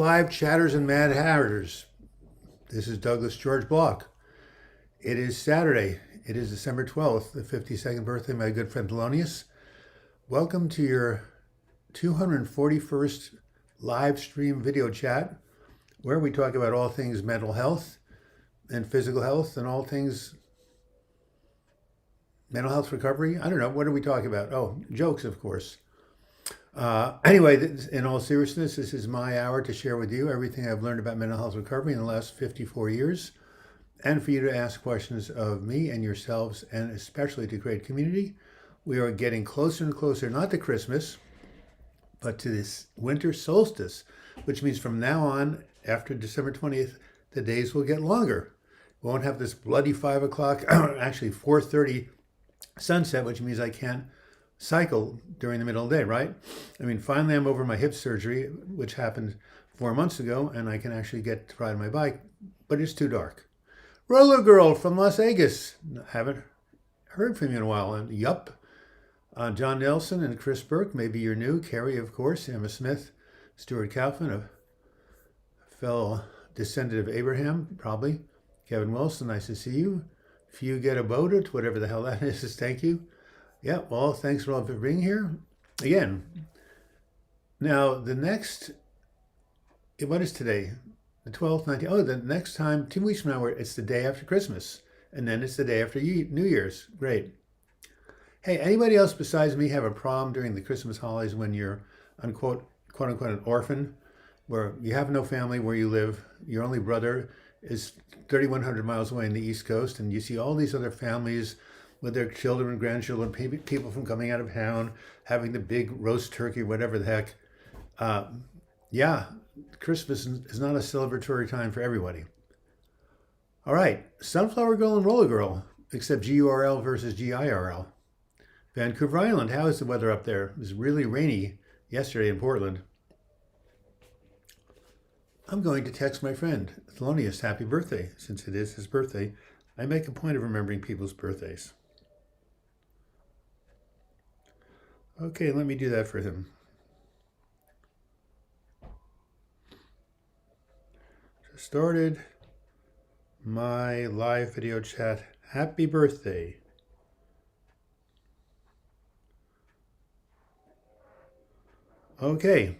live chatters and mad hatters. This is Douglas George Bloch. It is Saturday. It is December 12th, the 52nd birthday of my good friend Thelonious. Welcome to your 241st live stream video chat, where we talk about all things mental health and physical health and all things mental health recovery. I don't know. What are we talking about? Oh, jokes, of course. Anyway, in all seriousness, this is my hour to share with you everything I've learned about mental health recovery in the last 54 years, and for you to ask questions of me and yourselves, and especially to create community. We are getting closer and closer, not to Christmas, but to this winter solstice, which means from now on, after December 20th, the days will get longer. We won't have this bloody 5 o'clock, actually 4:30 sunset, which means I can't cycle during the middle of the day, right? I mean, finally I'm over my hip surgery, which happened 4 months ago, and I can actually get to ride my bike, but it's too dark. Roller Girl from Las Vegas. Haven't heard from you in a while. And yup. John Nelson and Chris Burke, maybe you're new. Carrie, of course. Emma Smith. Stuart Kaufman, a fellow descendant of Abraham, probably. Kevin Wilson, nice to see you. Few get about it, whatever the hell that is. Thank you. Yeah, well, thanks for all for being here. Again, now the next, what is today? The 12th, 19th. Oh, the next time, 2 weeks from now, it's the day after Christmas. And then it's the day after New Year's. Great. Hey, anybody else besides me have a problem during the Christmas holidays when you're, unquote, quote unquote, an orphan, where you have no family where you live, your only brother is 3,100 miles away in the East Coast, and you see all these other families with their children and grandchildren, people from coming out of town, having the big roast turkey, whatever the heck. Yeah, Christmas is not a celebratory time for everybody. All right, Sunflower Girl and Roller Girl, except GURL versus GIRL. Vancouver Island, how is the weather up there? It was really rainy yesterday in Portland. I'm going to text my friend Thelonious happy birthday, since it is his birthday. I make a point of remembering people's birthdays. Okay, let me do that for him. Just started my live video chat. Happy birthday. Okay,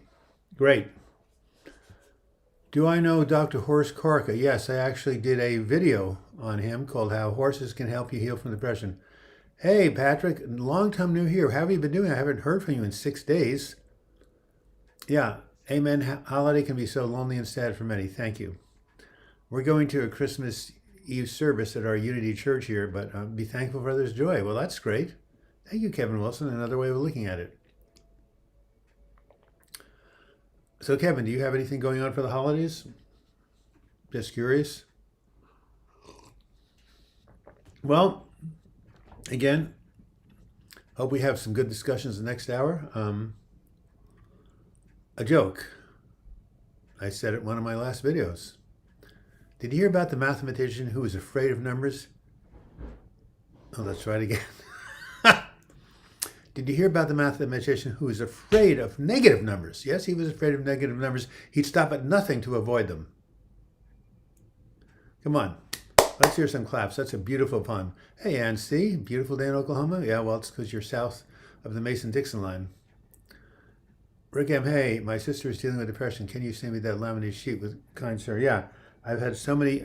great. Do I know Dr. Horst Karka? Yes, I actually did a video on him called How Horses Can Help You Heal from Depression. Hey, Patrick, long time new here. How have you been doing? I haven't heard from you in 6 days. Yeah, amen. Holiday can be so lonely and sad for many. Thank you. We're going to a Christmas Eve service at our Unity Church here, but be thankful for others' joy. Well, that's great. Thank you, Kevin Wilson. Another way of looking at it. So, Kevin, do you have anything going on for the holidays? Just curious. Well, again, hope we have some good discussions the next hour. A joke. I said it in one of my last videos. Did you hear about the mathematician who was afraid of numbers? Oh, let's try it again. Did you hear about the mathematician who was afraid of negative numbers? Yes, he was afraid of negative numbers. He'd stop at nothing to avoid them. Come on, let's hear some claps. That's a beautiful pun. Hey, Ann C., beautiful day in Oklahoma? Yeah, well, it's because you're south of the Mason-Dixon line. Rick M., hey, my sister is dealing with depression. Can you send me that laminated sheet with kind sir? Yeah, I've had so many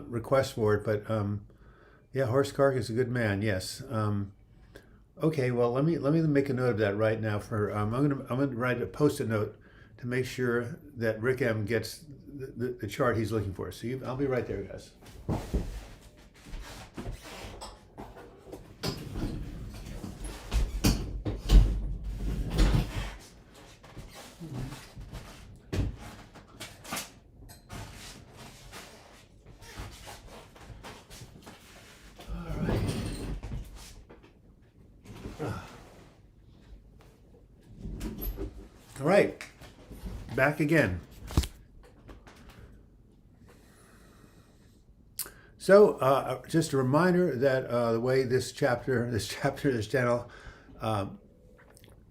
requests for it, but yeah, Horst Kark is a good man, yes. Okay, well, let me make a note of that right now. For I'm gonna write a post-it note to make sure that Rick M gets the chart he's looking for. So I'll be right there, guys. All right, back again. So just a reminder that the way this channel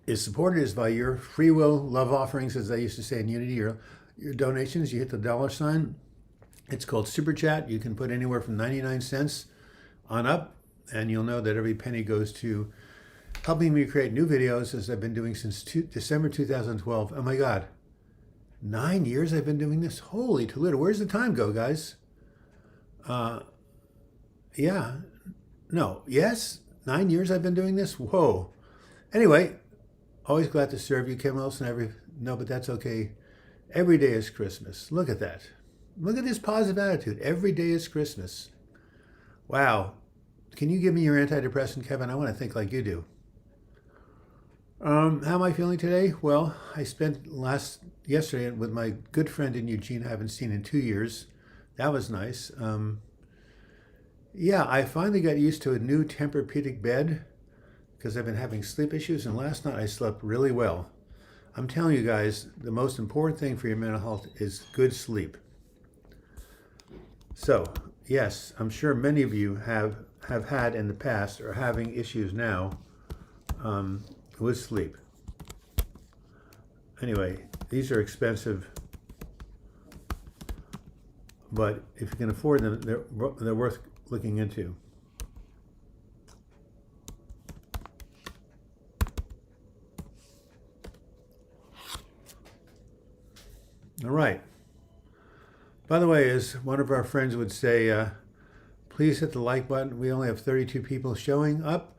is supported is by your free will love offerings, as they used to say in Unity, your your donations. You hit the $sign. It's called Super Chat. You can put anywhere from 99 cents on up, and you'll know that every penny goes to helping me create new videos, as I've been doing since December 2012. Oh my God. 9 years I've been doing this? Holy Toledo. Where's the time go, guys? Yeah. No. Yes? 9 years I've been doing this? Whoa. Anyway, always glad to serve you, Kim Wilson. No, but that's okay. Every day is Christmas. Look at that. Look at this positive attitude. Every day is Christmas. Wow. Can you give me your antidepressant, Kevin? I want to think like you do. How am I feeling today? Well, I spent yesterday with my good friend in Eugene I haven't seen in 2 years. That was nice. Yeah, I finally got used to a new Tempur-Pedic bed because I've been having sleep issues, and last night I slept really well. I'm telling you guys, the most important thing for your mental health is good sleep. So, yes, I'm sure many of you have had in the past or having issues now with sleep. Anyway, these are expensive, but if you can afford them, they're worth looking into. All right. By the way, as one of our friends would say, please hit the like button. We only have 32 people showing up.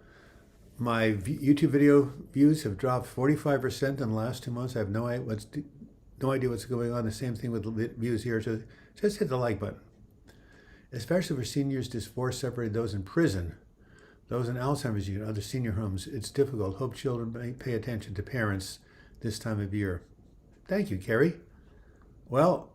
My YouTube video views have dropped 45% in the last 2 months. I have no idea what's going on. The same thing with the views here. So just hit the like button. Especially for seniors, divorced, separated, those in prison, those in Alzheimer's unit, other senior homes. It's difficult. Hope children may pay attention to parents this time of year. Thank you, Carrie. Well,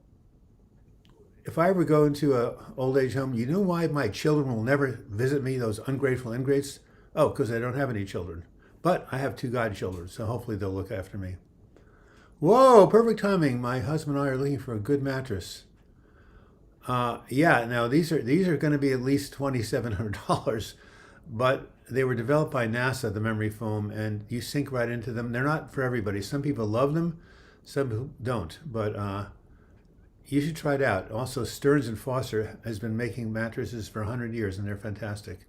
if I ever go into an old age home, you know why my children will never visit me, those ungrateful ingrates? Oh, because I don't have any children. But I have 2 godchildren, so hopefully they'll look after me. Whoa, perfect timing. My husband and I are looking for a good mattress. Yeah, now these are going to be at least $2,700, but they were developed by NASA, the memory foam, and you sink right into them. They're not for everybody. Some people love them, some don't, but you should try it out. Also, Stearns and Foster has been making mattresses for 100 years, and they're fantastic.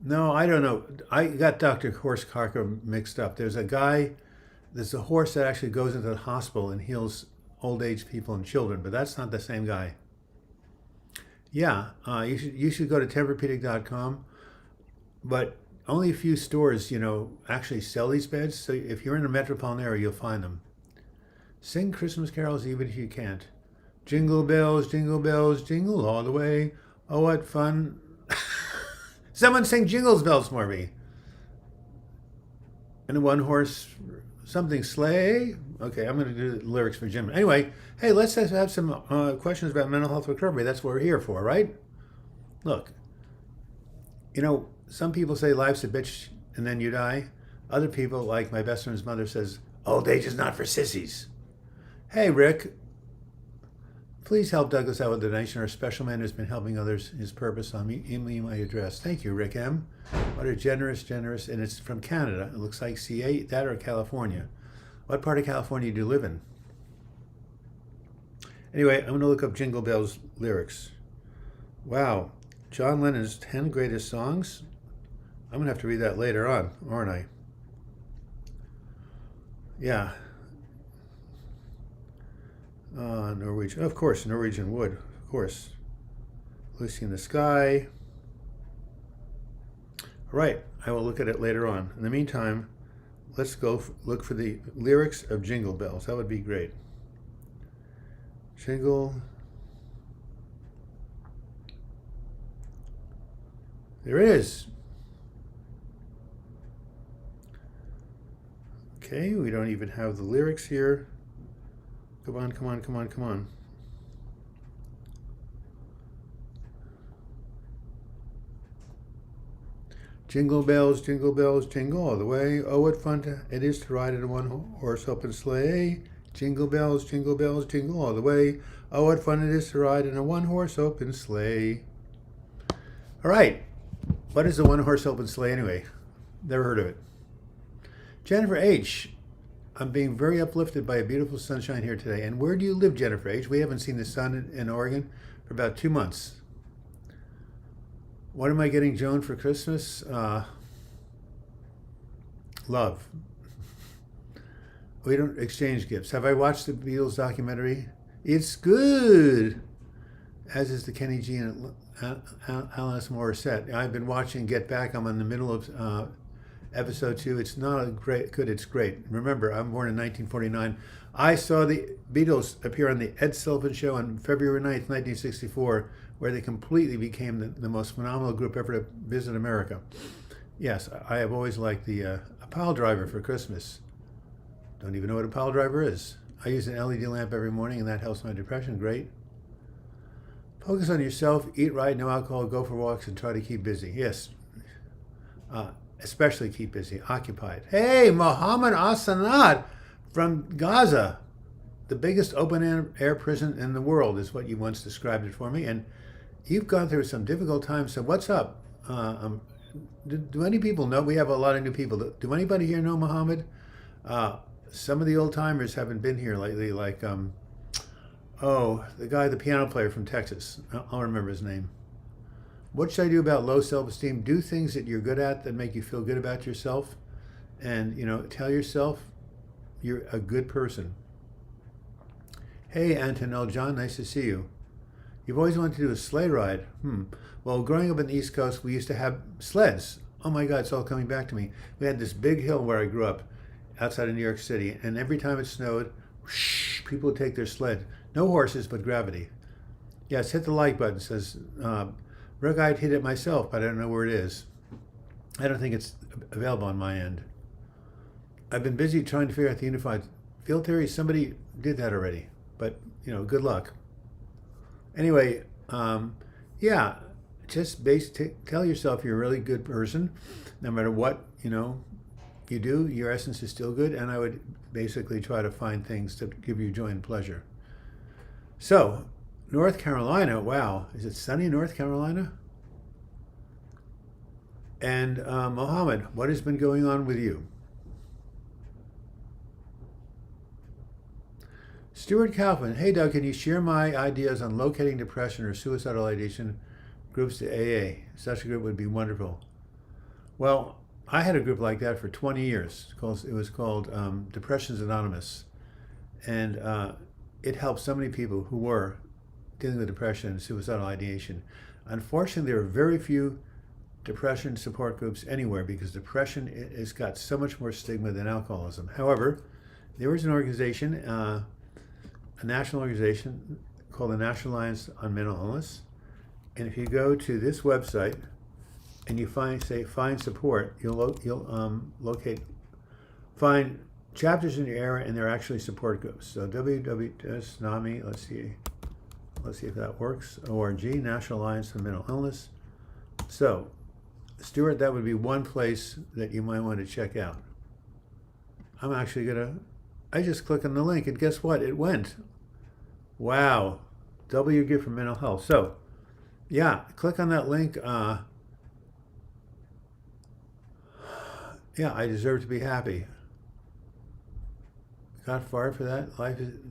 No, I don't know. I got Dr. Horst Carker mixed up. There's a horse that actually goes into the hospital and heals old age people and children, but that's not the same guy. Yeah, you should go to Tempurpedic.com, but only a few stores, actually sell these beds. So if you're in the metropolitan area, you'll find them. Sing Christmas carols even if you can't. Jingle bells, jingle all the way. Oh, what fun. Someone sing Jingle Bells for me. And a one horse something sleigh. Okay, I'm going to do the lyrics for Jim. Anyway, hey, let's have some questions about mental health recovery. That's what we're here for, right? Look, some people say life's a bitch and then you die. Other people, like my best friend's mother, says, old age is not for sissies. Hey, Rick, please help Douglas out with a donation. Our special man has been helping others. His purpose on me, email my address. Thank you, Rick M. What a generous, and it's from Canada. It looks like CA, that or California. What part of California do you live in? Anyway, I'm going to look up Jingle Bells lyrics. Wow, John Lennon's 10 greatest songs. I'm going to have to read that later on, aren't I? Yeah. Norwegian, of course, Norwegian Wood, of course. Lucy in the Sky. All right, I will look at it later on. In the meantime, let's go look for the lyrics of Jingle Bells. That would be great. Jingle. There it is. Okay, we don't even have the lyrics here. Come on. Jingle bells, jingle all the way. Oh, what fun it is to ride in a one-horse open sleigh. Jingle bells, jingle all the way. Oh, what fun it is to ride in a one-horse open sleigh. All right. What is a one-horse open sleigh anyway? Never heard of it. Jennifer H. I'm being very uplifted by a beautiful sunshine here today. And where do you live, Jennifer H? We haven't seen the sun in Oregon for about 2 months. What am I getting Joan for Christmas? Love. We don't exchange gifts. Have I watched the Beatles documentary? It's good, as is the Kenny G and Alanis Morissette. I've been watching Get Back. I'm in the middle of episode 2. It's not a good, it's great. Remember, I'm born in 1949. I saw the Beatles appear on the Ed Sullivan Show on February 9th, 1964, where they completely became the most phenomenal group ever to visit America. Yes, I have always liked a pile driver for Christmas. Don't even know what a pile driver is. I use an LED lamp every morning, and that helps my depression. Great. Focus on yourself, eat right, no alcohol, go for walks, and try to keep busy. Yes, especially keep busy, occupied. Hey, Mohammed Asanad from Gaza. The biggest open air prison in the world is what you once described it for me. And you've gone through some difficult times, so what's up? Do any people know? We have a lot of new people. Do anybody here know Mohammed? Some of the old timers haven't been here lately, like, the guy, the piano player from Texas. I'll remember his name. What should I do about low self-esteem? Do things that you're good at that make you feel good about yourself. And, tell yourself you're a good person. Hey, Antonelle John, nice to see you. You've always wanted to do a sleigh ride. Well, growing up in the East Coast, we used to have sleds. Oh my God, it's all coming back to me. We had this big hill where I grew up outside of New York City, and every time it snowed, whoosh, people would take their sled. No horses, but gravity. Yes, hit the like button. It says, Rick, I'd hit it myself, but I don't know where it is. I don't think it's available on my end. I've been busy trying to figure out the unified field theory. Somebody did that already, but, good luck. Anyway, just tell yourself you're a really good person. No matter what, you do, your essence is still good, and I would basically try to find things to give you joy and pleasure. So, North Carolina, wow, is it sunny in North Carolina? And Mohammed, what has been going on with you? Stuart Kaufman, hey Doug, can you share my ideas on locating depression or suicidal ideation groups to AA? Such a group would be wonderful. Well, I had a group like that for 20 years. It was called Depression's Anonymous. And it helped so many people who were dealing with depression and suicidal ideation. Unfortunately, there are very few depression support groups anywhere because depression has got so much more stigma than alcoholism. However, there was an organization, a national organization called the National Alliance on Mental Illness. And if you go to this website and you find support, you'll find chapters in your area, and they're actually support groups. So www.NAMI, let's see if that works, org, National Alliance on Mental Illness. So, Stuart, that would be one place that you might want to check out. I'm actually I just click on the link, and guess what? It went. Wow. Double your gift for mental health. So, yeah, click on that link. Yeah, I deserve to be happy. Got fired for that?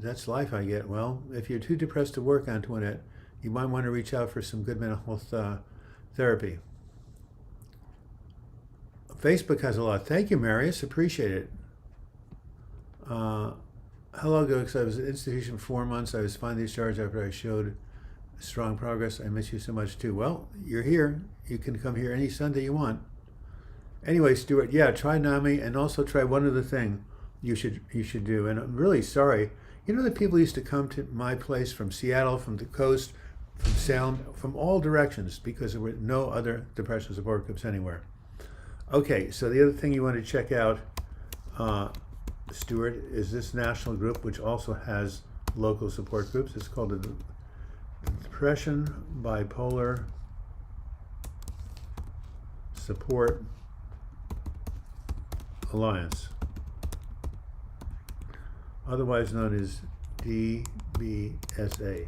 That's life I get. Well, if you're too depressed to work on it, you might want to reach out for some good mental health therapy. Facebook has a lot. Thank you, Marius. Appreciate it. Hello, Gooks. I was at the institution for 4 months. I was finally discharged after I showed strong progress. I miss you so much, too. Well, you're here. You can come here any Sunday you want. Anyway, Stuart, yeah, try NAMI, and also try one other thing you should do. And I'm really sorry. You know that people used to come to my place from Seattle, from the coast, from Salem, from all directions because there were no other depression support groups anywhere. Okay, so the other thing you want to check out, Stuart, is this national group, which also has local support groups. It's called the Depression Bipolar Support Alliance, otherwise known as DBSA.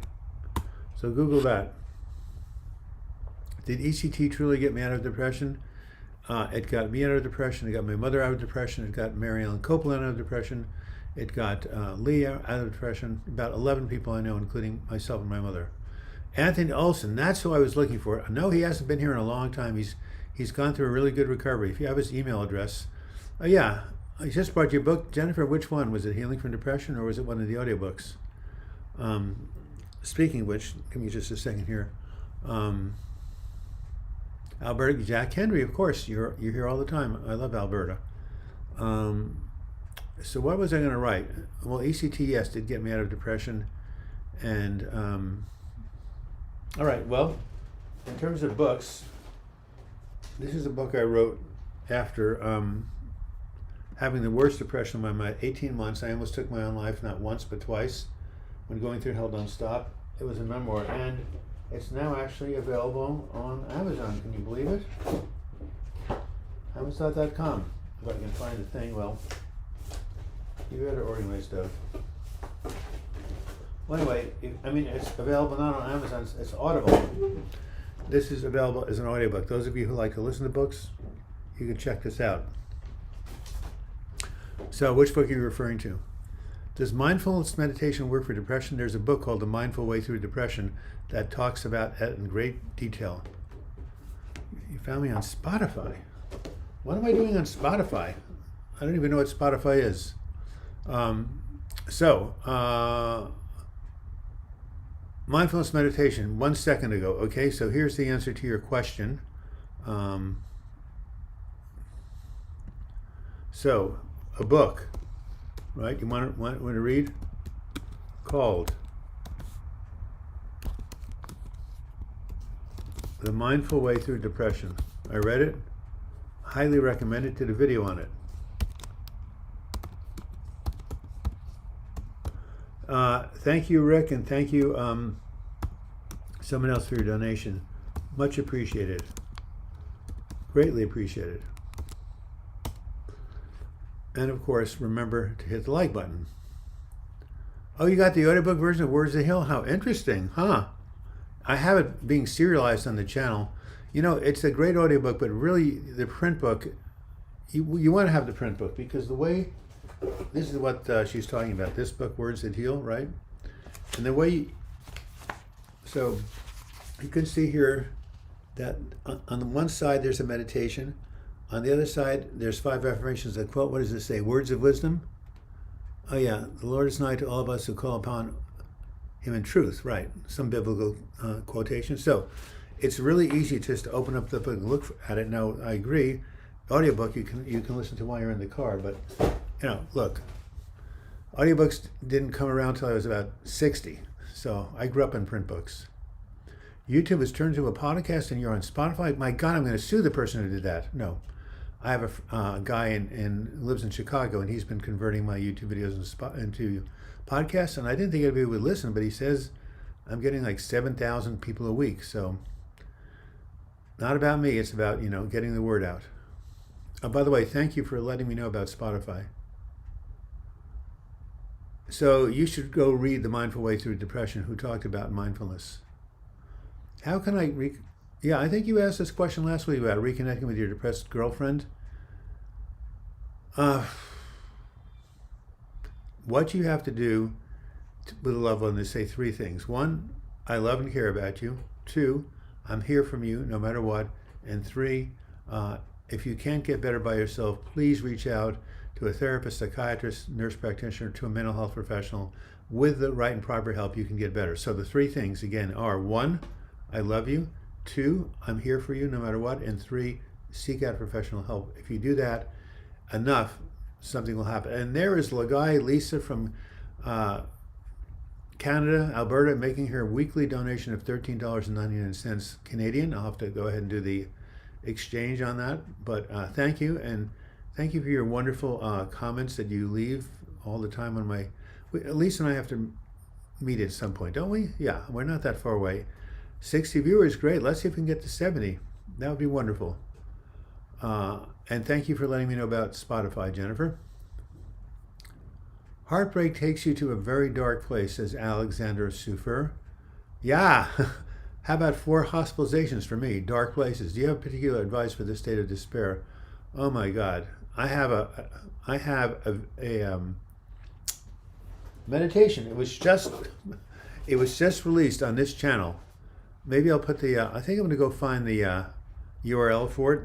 So Google that. Did ECT truly get me out of depression? It got me out of depression. It got my mother out of depression. It got Mary Ellen Copeland out of depression. It got Lee out of depression, about 11 people I know, including myself and my mother. Anthony Olson, that's who I was looking for. No, he hasn't been here in a long time. He's gone through a really good recovery. If you have his email address. Oh yeah, I just brought you a book. Jennifer, which one? Was it Healing from Depression or was it one of the audiobooks? Speaking of which, give me just a second here. Alberta, Jack Henry, of course, you're here all the time. I love Alberta. So what was I going to write? Well, ECTS did get me out of depression. And, all right, well, in terms of books, this is a book I wrote after having the worst depression of my 18 months. I almost took my own life, not once, but twice, when going through Hell Don't Stop. It was a memoir, and it's now actually available on Amazon. Can you believe it? Amazon.com. If I can find the thing, well, you better organize stuff. Well, anyway, it's available not on Amazon, it's Audible. This is available as an audiobook. Those of you who like to listen to books, you can check this out. So, which book are you referring to? Does mindfulness meditation work for depression? There's a book called The Mindful Way Through Depression that talks about it in great detail. You found me on Spotify. What am I doing on Spotify? I don't even know what Spotify is. Mindfulness meditation, 1 second ago. Okay, so here's the answer to your question. So, a book, right? You want to read? Called The Mindful Way Through Depression. I read it. Highly recommend it. Did a video on it. Thank you, Rick, and thank you, someone else, for your donation. Much appreciated. Greatly appreciated. And of course, remember to hit the like button. Oh, you got the audiobook version of Words of the Hill? How interesting, huh? I have it being serialized on the channel. You know, it's a great audiobook, but really the print book, you want to have the print book, because the way, this is what she's talking about, this book, Words That Heal, right? And the way, so you can see here that on the one side there's a meditation. On the other side, there's 5 affirmations that quote, what does it say? Words of wisdom? Oh yeah, the Lord is nigh to all of us who call upon him in truth, right? Some biblical quotation. So it's really easy just to open up the book and look at it. Now, I agree, audiobook you can listen to while you're in the car, but you know, look, audiobooks didn't come around till I was about 60. So I grew up in print books. YouTube has turned into a podcast and you're on Spotify. My God, I'm going to sue the person who did that. No. I have a guy lives in Chicago, and he's been converting my YouTube videos into podcasts, and I didn't think anybody would listen, but he says I'm getting like 7,000 people a week. So not about me, it's about, getting the word out. By the way, thank you for letting me know about Spotify. So you should go read The Mindful Way Through Depression, who talked about mindfulness. How can I Yeah, I think you asked this question last week about reconnecting with your depressed girlfriend. What you have to do with a loved one is say 3 things. 1, I love and care about you. 2, I'm here from you no matter what. And 3, if you can't get better by yourself, please reach out to a therapist, psychiatrist, nurse practitioner, to a mental health professional. With the right and proper help, you can get better. So the 3 things, again, are 1, I love you. 2, I'm here for you no matter what. And 3, seek out professional help. If you do that enough, something will happen. And there is Lisa from Canada, Alberta, making her weekly donation of $13.99 Canadian. I'll have to go ahead and do the exchange on that. But thank you. And thank you for your wonderful comments that you leave all the time on my... Lisa and I have to meet at some point, don't we? Yeah, we're not that far away. 60 viewers, great. Let's see if we can get to 70. That would be wonderful. And thank you for letting me know about Spotify, Jennifer. Heartbreak takes you to a very dark place, says Alexander Sufer. Yeah. How about 4 hospitalizations for me? Dark places. Do you have particular advice for this state of despair? Oh my God. I have a meditation. It was just released on this channel. Maybe I'll put the. I think I'm going to go find the URL for it.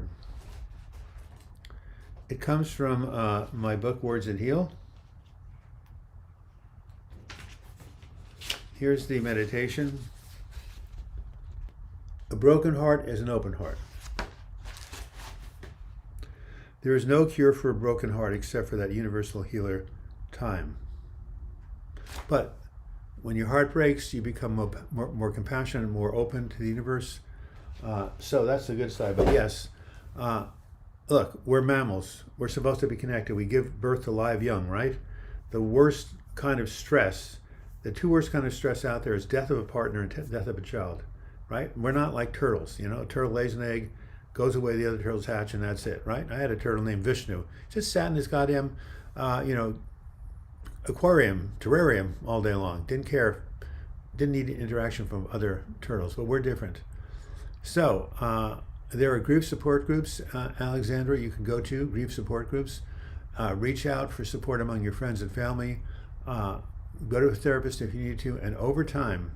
It comes from my book, Words That Heal. Here's the meditation. A broken heart is an open heart. There is no cure for a broken heart except for that universal healer, time. But when your heart breaks, you become more compassionate, more open to the universe. So that's the good side. But yes, look, we're mammals. We're supposed to be connected. We give birth to live young, right? The worst kind of stress, the two worst kind of stress out there is death of a partner and death of a child, right? We're not like turtles. A turtle lays an egg, goes away, the other turtles hatch, and that's it, right? I had a turtle named Vishnu. Just sat in his goddamn, aquarium, terrarium all day long. Didn't care, didn't need interaction from other turtles, but we're different. So there are grief support groups, Alexandra, you can go to, grief support groups. Reach out for support among your friends and family. Go to a therapist if you need to, and over time,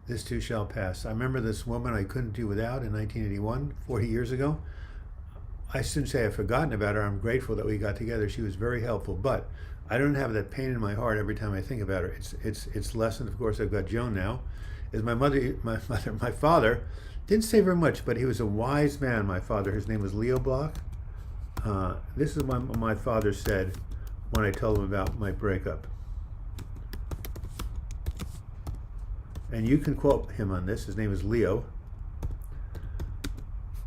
this too shall pass. I remember this woman I couldn't do without in 1981, 40 years ago. I shouldn't say I've forgotten about her. I'm grateful that we got together. She was very helpful, but I don't have that pain in my heart every time I think about her. It's lessened. Of course, I've got Joan now. Is my father didn't say very much, but he was a wise man. My father, his name was Leo Bloch. This is what my father said when I told him about my breakup. And you can quote him on this. His name is Leo.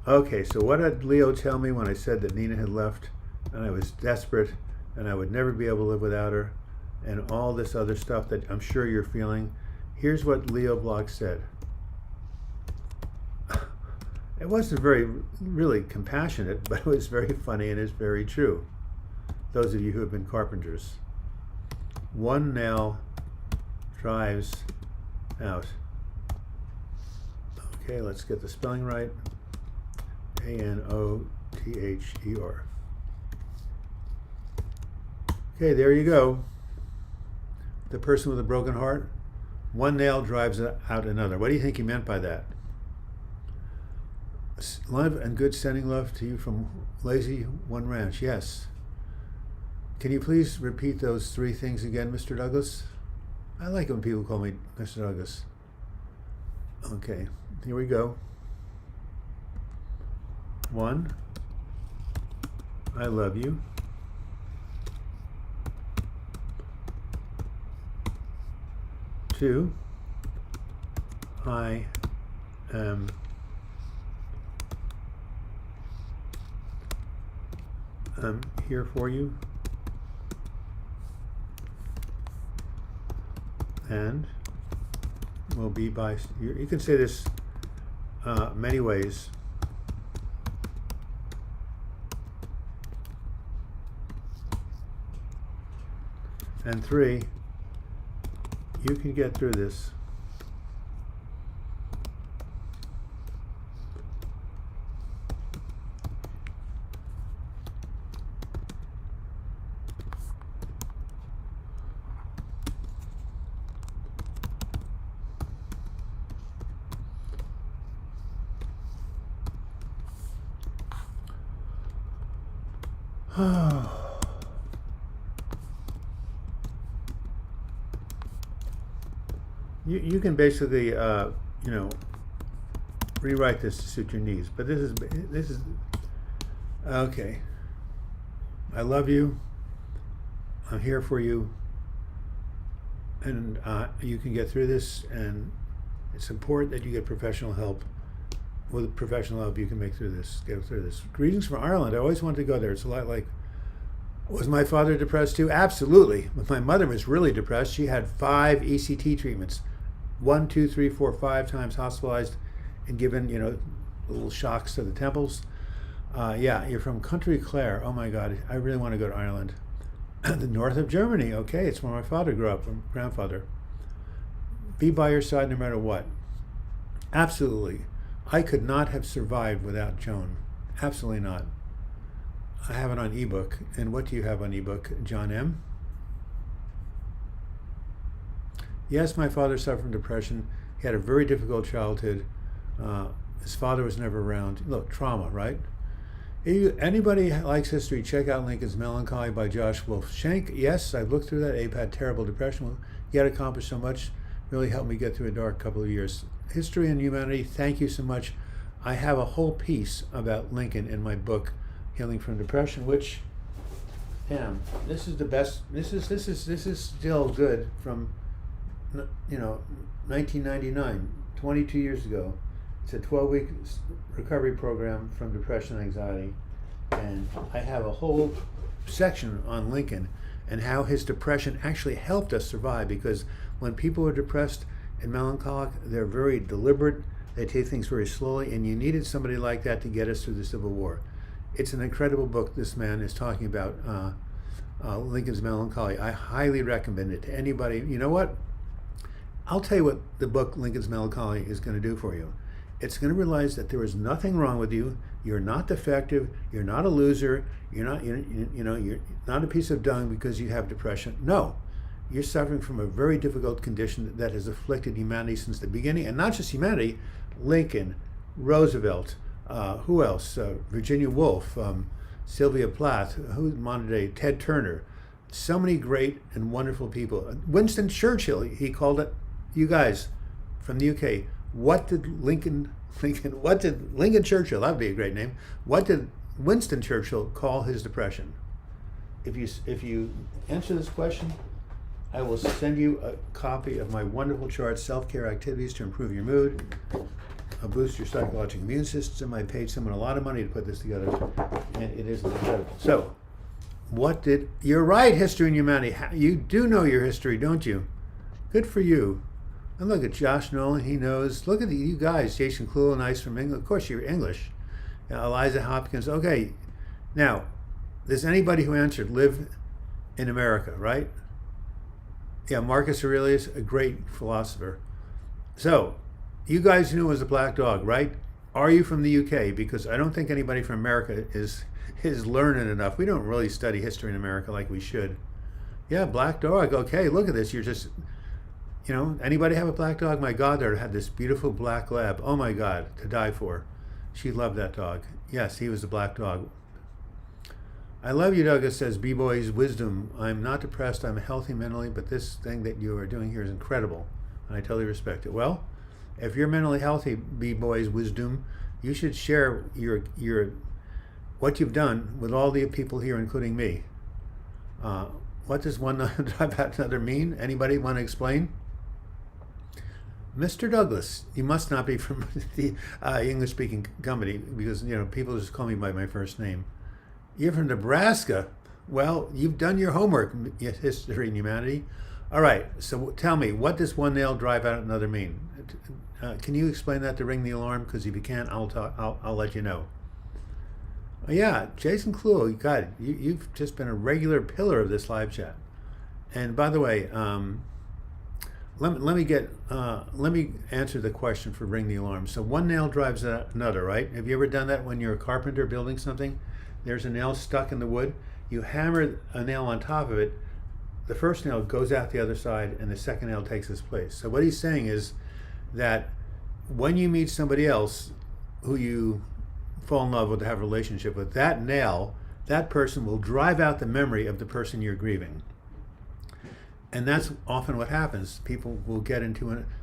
Okay, so what did Leo tell me when I said that Nina had left and I was desperate and I would never be able to live without her and all this other stuff that I'm sure you're feeling? Here's what Leo Bloch said. It wasn't really compassionate, but it was very funny and it's very true. Those of you who have been carpenters. One nail drives out. Okay, let's get the spelling right. A-N-O-T-H-E-R. Okay, there you go. The person with a broken heart. One nail drives out another. What do you think he meant by that? Love and good sending love to you from Lazy One Ranch. Yes. Can you please repeat those three things again, Mr. Douglas? I like it when people call me Mr. Douglas. Okay, here we go. 1, I love you. 2, I am here for you. And will be by, you can say this many ways. And 3, you can get through this. You can basically, rewrite this to suit your needs. But this is okay. I love you. I'm here for you, and you can get through this. And it's important that you get professional help. With professional help, you can get through this. Greetings from Ireland. I always wanted to go there. It's a lot like. Was my father depressed too? Absolutely. But my mother was really depressed. She had 5 ECT treatments. 1, 2, 3, 4, 5 times hospitalized and given, little shocks to the temples. Yeah, you're from Country Clare. Oh my God, I really want to go to Ireland. The north of Germany. Okay, it's where my father grew up, my grandfather. Be by your side no matter what. Absolutely. I could not have survived without Joan. Absolutely not. I have it on ebook. And what do you have on ebook, John M? Yes, my father suffered from depression. He had a very difficult childhood. His father was never around. Look, trauma, right? Anybody likes history, check out Lincoln's Melancholy by Josh Wolf Shank. Yes, I've looked through that. Abe had terrible depression. He had accomplished so much. Really helped me get through a dark couple of years. History and Humanity, thank you so much. I have a whole piece about Lincoln in my book, Healing from Depression, which, damn, this is the best. This is still good from, 1999, 22 years ago. It's a 12-week recovery program from depression and anxiety. And I have a whole section on Lincoln and how his depression actually helped us survive, because when people are depressed and melancholic, they're very deliberate, they take things very slowly, and you needed somebody like that to get us through the Civil War. It's an incredible book this man is talking about, Lincoln's Melancholy. I highly recommend it to anybody. You know what? I'll tell you what the book Lincoln's Melancholy is going to do for you. It's going to realize that there is nothing wrong with you. You're not defective. You're not a loser. You're not a piece of dung because you have depression. No, you're suffering from a very difficult condition that has afflicted humanity since the beginning, and not just humanity. Lincoln, Roosevelt, who else? Virginia Woolf, Sylvia Plath, modern day Ted Turner. So many great and wonderful people. Winston Churchill, he called it. You guys from the UK. What did Lincoln Churchill, that would be a great name. What did Winston Churchill call his depression? If you answer this question, I will send you a copy of my wonderful chart, Self-Care Activities to Improve Your Mood, Boost Your Psychological Immune System. I paid someone a lot of money to put this together, and it is incredible. So, you're right, History and Humanity. You do know your history, don't you? Good for you. And look at Josh Nolan, he knows. Look at you guys, Jason Cluel, nice from England. Of course, you're English. Eliza Hopkins. Okay, now, does anybody who answered live in America, right? Yeah, Marcus Aurelius, a great philosopher. So, you guys knew it was a black dog, right? Are you from the UK? Because I don't think anybody from America is learning enough. We don't really study history in America like we should. Yeah, black dog. Okay, look at this. You're just... anybody have a black dog? My goddaughter had this beautiful black lab. Oh my God, to die for. She loved that dog. Yes, he was the black dog. I love you, Douglas says, B-Boy's wisdom. I'm not depressed, I'm healthy mentally, but this thing that you are doing here is incredible, and I totally respect it. Well, if you're mentally healthy, B-Boy's wisdom, you should share your what you've done with all the people here, including me. What does one drive out another mean? Anybody want to explain? Mr. Douglas, you must not be from the English-speaking company, because people just call me by my first name. You're from Nebraska. Well, you've done your homework, History and Humanity. All right, so tell me, what does one nail drive out another mean? Can you explain that to ring the alarm? Because if you can't, I'll let you know. Yeah, Jason Cluel, God, you've just been a regular pillar of this live chat. And by the way, let me answer the question for ring the alarm. So one nail drives another, right? Have you ever done that when you're a carpenter building something? There's a nail stuck in the wood. You hammer a nail on top of it. The first nail goes out the other side, and the second nail takes its place. So what he's saying is that when you meet somebody else who you fall in love with, have a relationship with, that nail, that person will drive out the memory of the person you're grieving. And that's often what happens. People will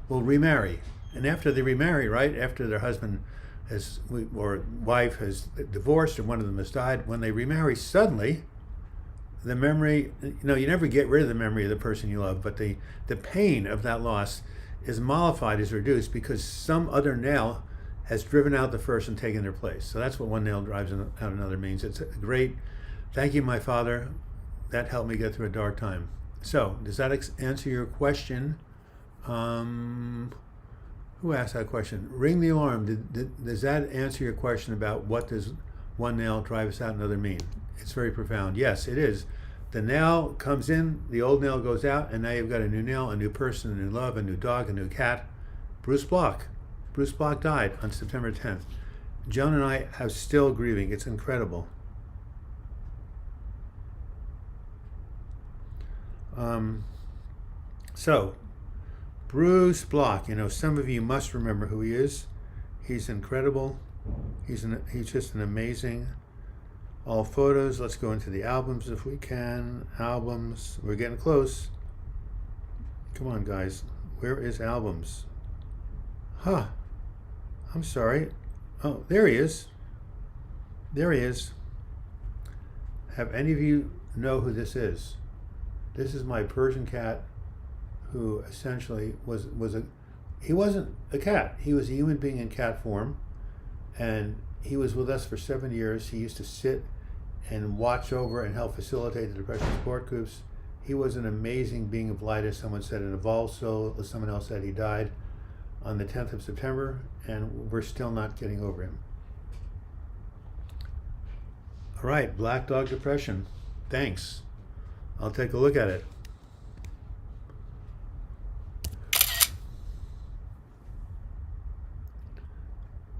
will remarry. And after they remarry, right, after their husband or wife has divorced or one of them has died, when they remarry, suddenly the memory, you never get rid of the memory of the person you love, but the pain of that loss is mollified, is reduced, because some other nail has driven out the first and taken their place. So that's what one nail drives out another means. It's a great, thank you, my father. That helped me get through a dark time. So, does that answer your question? Who asked that question? Ring the alarm. Does that answer your question about what does one nail drive us out another mean? It's very profound. Yes, it is. The nail comes in, the old nail goes out, and now you've got a new nail, a new person, a new love, a new dog, a new cat. Bruce Bloch. Bruce Bloch died on September 10th. Joan and I are still grieving. It's incredible. So, Bruce Bloch. You know, some of you must remember who he is. He's incredible. He's just an amazing. All photos. Let's go into the albums if we can. Albums. We're getting close. Come on, guys. Where is albums? Huh. I'm sorry. Oh, there he is. There he is. Have any of you know who this is? This is my Persian cat, who essentially he wasn't a cat. He was a human being in cat form, and he was with us for 7 years. He used to sit and watch over and help facilitate the depression support groups. He was an amazing being of light, as someone said, an evolved soul. As someone else said, he died on the 10th of September, and we're still not getting over him. All right, Black Dog Depression. Thanks. I'll take a look at it.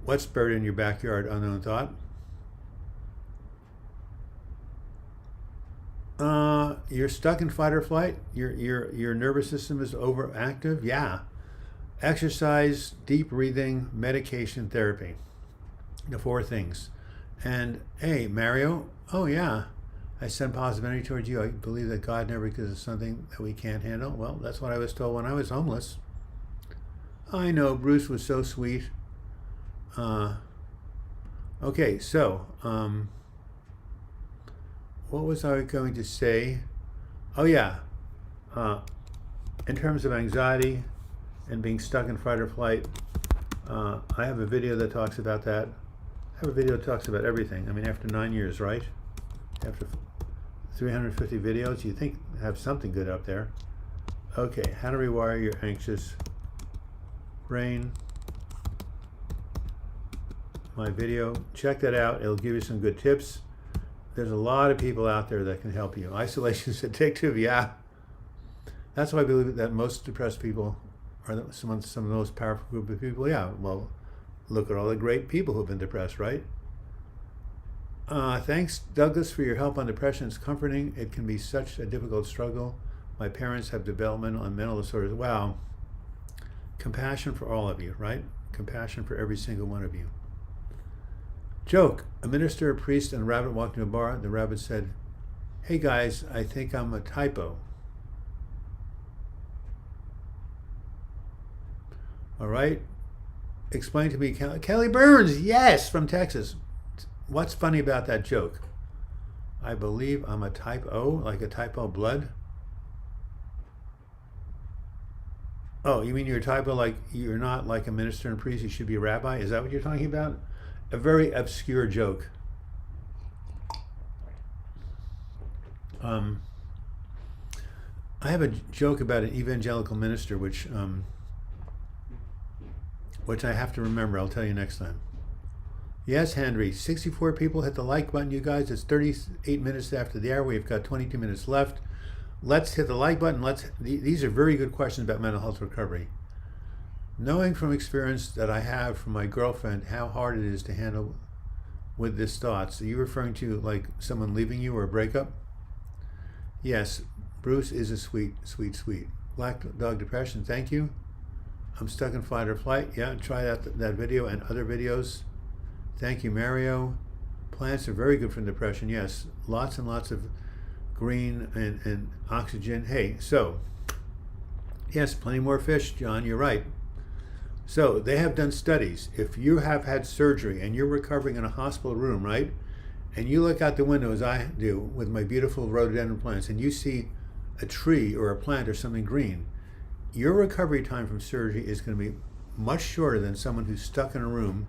What's buried in your backyard? Unknown thought. You're stuck in fight or flight. Your nervous system is overactive. Yeah. Exercise, deep breathing, medication, therapy. The 4 things. And hey, Mario. Oh yeah. I send positive energy towards you. I believe that God never gives us something that we can't handle. Well, that's what I was told when I was homeless. I know, Bruce was so sweet. Okay, so what was I going to say? Oh yeah, in terms of anxiety and being stuck in fight or flight, I have a video that talks about that. I have a video that talks about everything. I mean, after 9 years, right? After 350 videos, you think have something good up there. Okay, how to rewire your anxious brain. My video, check that out. It'll give you some good tips. There's a lot of people out there that can help you. Isolation is addictive, yeah. That's why I believe that most depressed people are some of the most powerful group of people. Yeah, well, look at all the great people who've been depressed, right? Thanks, Douglas, for your help on depression. It's comforting. It can be such a difficult struggle. My parents have developmental and mental disorders. Wow. Compassion for all of you, right? Compassion for every single one of you. Joke. A minister, a priest, and a rabbit walked into a bar. The rabbit said, "Hey guys, I think I'm a typo." All right. Explain to me, Kelly Burns, yes, from Texas. What's funny about that joke? I believe I'm a type O, like a type O blood. Oh, you mean you're a type O, like you're not like a minister and priest, you should be a rabbi? Is that what you're talking about? A very obscure joke. I have a joke about an evangelical minister, which I have to remember. I'll tell you next time. Yes, Henry, 64 people hit the like button, you guys. It's 38 minutes after the hour. We've got 22 minutes left. Let's hit the like button. These are very good questions about mental health recovery. Knowing from experience that I have from my girlfriend how hard it is to handle with this thoughts. Are you referring to like someone leaving you or a breakup? Yes, Bruce is a sweet, sweet, sweet. Black Dog Depression, thank you. I'm stuck in fight or flight. Yeah, try that video and other videos. Thank you, Mario. Plants are very good for depression. Yes, lots and lots of green and oxygen. Hey, so, yes, plenty more fish, John, you're right. So they have done studies. If you have had surgery and you're recovering in a hospital room, right? And you look out the window as I do with my beautiful rhododendron plants and you see a tree or a plant or something green, your recovery time from surgery is going to be much shorter than someone who's stuck in a room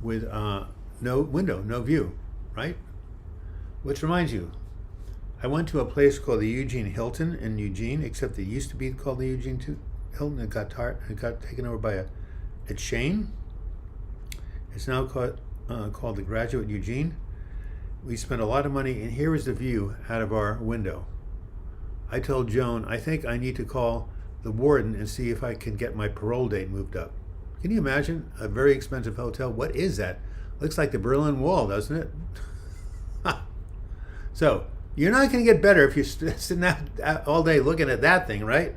with no window, no view, right? Which reminds you, I went to a place called the Eugene Hilton in Eugene, except it used to be called the Eugene Hilton. It got taken over by a chain. It's now called the Graduate Eugene. We spent a lot of money, and here is the view out of our window. I told Joan, I think I need to call the warden and see if I can get my parole date moved up. Can you imagine a very expensive hotel? What is that? Looks like the Berlin Wall, doesn't it? So you're not going to get better if you're sitting out all day looking at that thing, right?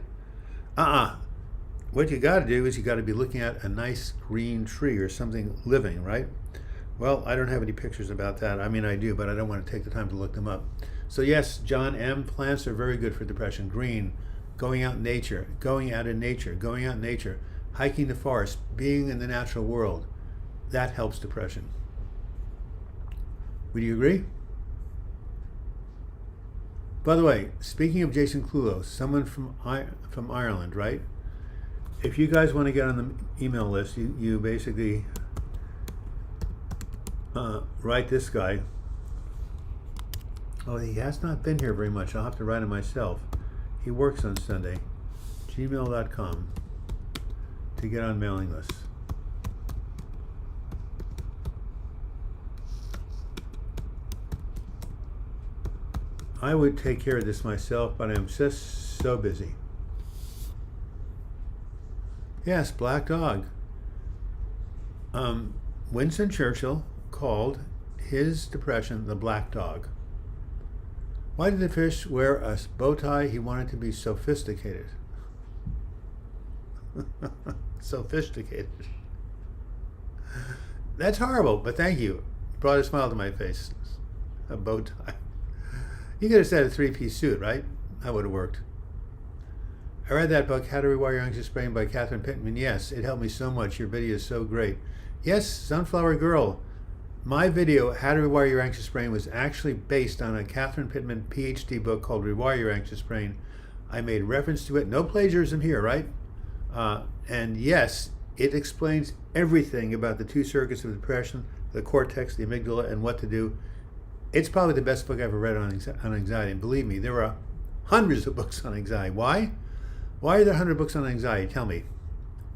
what you got to do is you got to be looking at a nice green tree or something living, right? Well, I don't have any pictures about that. I mean, I do, but I don't want to take the time to look them up. So yes, John M., plants are very good for depression. Green, going out in nature, hiking the forest, being in the natural world, that helps depression. Would you agree? By the way, speaking of Jason Clulo, someone from Ireland, right? If you guys want to get on the email list, you basically write this guy. Oh, he has not been here very much. I'll have to write him myself. He works on Sunday. gmail.com to get on mailing lists. I would take care of this myself, but I'm just so busy. Yes, Black Dog. Winston Churchill called his depression the black dog. Why did the fish wear a bow tie? He wanted to be sophisticated. Sophisticated. That's horrible, but thank you. Brought a smile to my face. A bow tie. You could have said a three-piece suit, right? That would have worked. I read that book, How to Rewire Your Anxious Brain by Catherine Pittman. Yes, it helped me so much. Your video is so great. Yes, Sunflower Girl. My video, How to Rewire Your Anxious Brain, was actually based on a Catherine Pittman PhD book called Rewire Your Anxious Brain. I made reference to it. No plagiarism here, right? And yes, it explains everything about the two circuits of depression, the cortex, the amygdala, and what to do. It's probably the best book I ever read on anxiety. And believe me, there are hundreds of books on anxiety. Why? Why are there 100 books on anxiety? Tell me.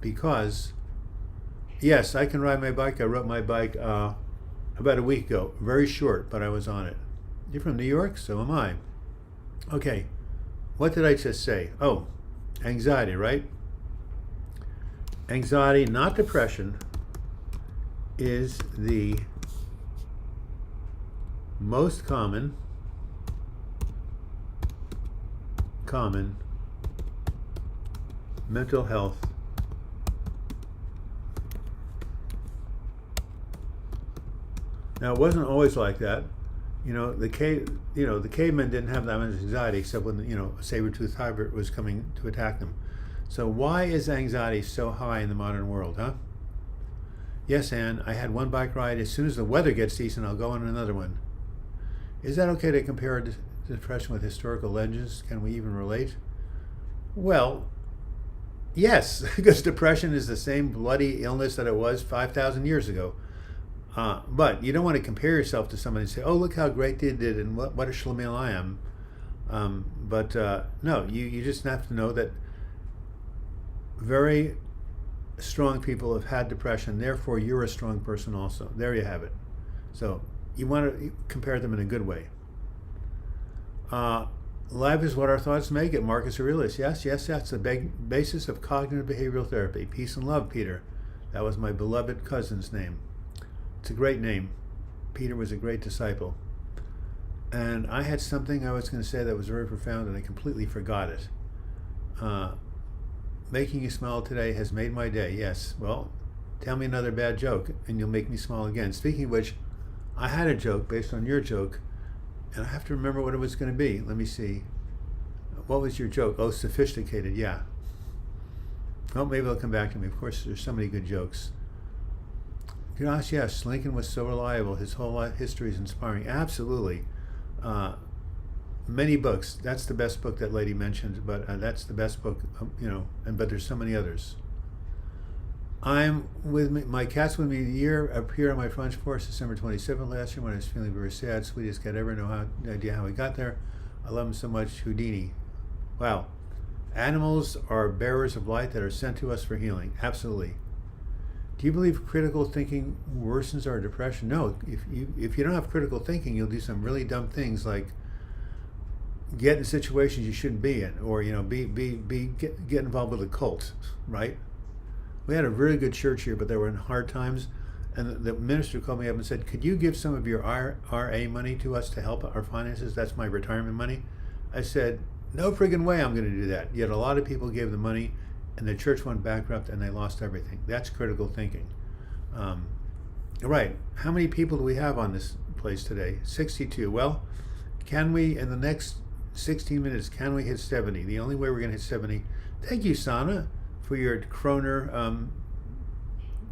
Because, yes, I can ride my bike. I rode my bike about a week ago. Very short, but I was on it. You're from New York? So am I. Okay. What did I just say? Oh, anxiety, right? Anxiety, not depression, is the most common mental health Now, it wasn't always like that. The cavemen didn't have that much anxiety except when a saber-toothed tiger was coming to attack them. So why is anxiety so high in the modern world, huh? Yes, Anne, I had one bike ride. As soon as the weather gets decent, I'll go on another one. Is that okay to compare depression with historical legends? Can we even relate? Well, yes, because depression is the same bloody illness that it was 5,000 years ago. But you don't want to compare yourself to somebody and say, oh, look how great they did and what a schlemiel I am. No, you just have to know that very strong people have had depression. Therefore, you're a strong person also. There you have it. So you want to compare them in a good way. Life is what our thoughts make it. Marcus Aurelius. Yes, that's the basis of cognitive behavioral therapy. Peace and love, Peter. That was my beloved cousin's name. It's a great name. Peter was a great disciple. And I had something I was going to say that was very profound, and I completely forgot it. Making you smile today has made my day. Yes. Well, tell me another bad joke, and you'll make me smile again. Speaking of which, I had a joke based on your joke, and I have to remember what it was going to be. Let me see. What was your joke? Oh, sophisticated. Yeah. Well, maybe it'll come back to me. Of course, there's so many good jokes. Gosh, yes, Lincoln was so reliable. His whole life history is inspiring. Absolutely. Many books. That's the best book that lady mentioned, but that's the best book, but there's so many others. I'm with me. My cat's with me a year up here on my front porch, December 27th last year when I was feeling very sad. Sweetest cat ever. No idea how he got there. I love him so much. Houdini. Wow. Animals are bearers of light that are sent to us for healing. Absolutely. Do you believe critical thinking worsens our depression? No. If you don't have critical thinking, you'll do some really dumb things like get in situations you shouldn't be in, or get involved with a cult, right? We had a really good church here, but they were in hard times, and the minister called me up and said, "Could you give some of your RA money to us to help our finances? That's my retirement money." I said, "No friggin' way I'm going to do that." Yet a lot of people gave the money, and the church went bankrupt and they lost everything. That's critical thinking. Right. How many people do we have on this place today? 62. Well, can we, in the next 16 minutes, can we hit 70? The only way we're going to hit 70. Thank you, Sana, for your kroner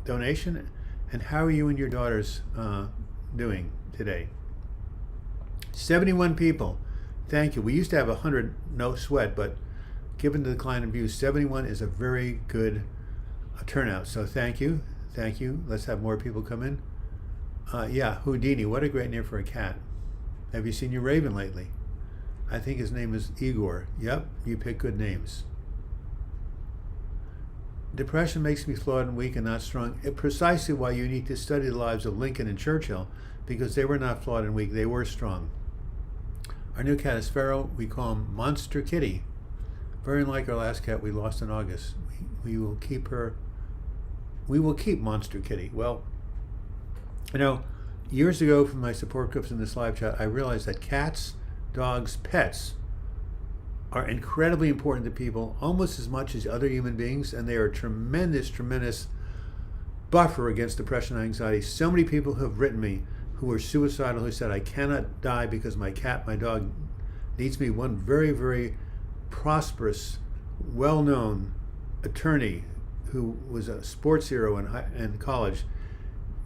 donation. And how are you and your daughters doing today? 71 people. Thank you. We used to have 100, no sweat, but given the decline in views, 71 is a very good turnout. So thank you. Thank you. Let's have more people come in. Yeah, Houdini. What a great name for a cat. Have you seen your raven lately? I think his name is Igor. Yep, you pick good names. Depression makes me flawed and weak and not strong. Precisely why you need to study the lives of Lincoln and Churchill, because they were not flawed and weak, they were strong. Our new cat is Pharaoh. We call him Monster Kitty. Very unlike our last cat we lost in August. We will keep her. We will keep Monster Kitty. Well, you know, years ago from my support groups in this live chat, I realized that cats, dogs, pets are incredibly important to people, almost as much as other human beings, and they are a tremendous buffer against depression and anxiety. So many people who have written me who are suicidal, who said, I cannot die because my cat, my dog needs me. One very, very prosperous, well-known attorney who was a sports hero in college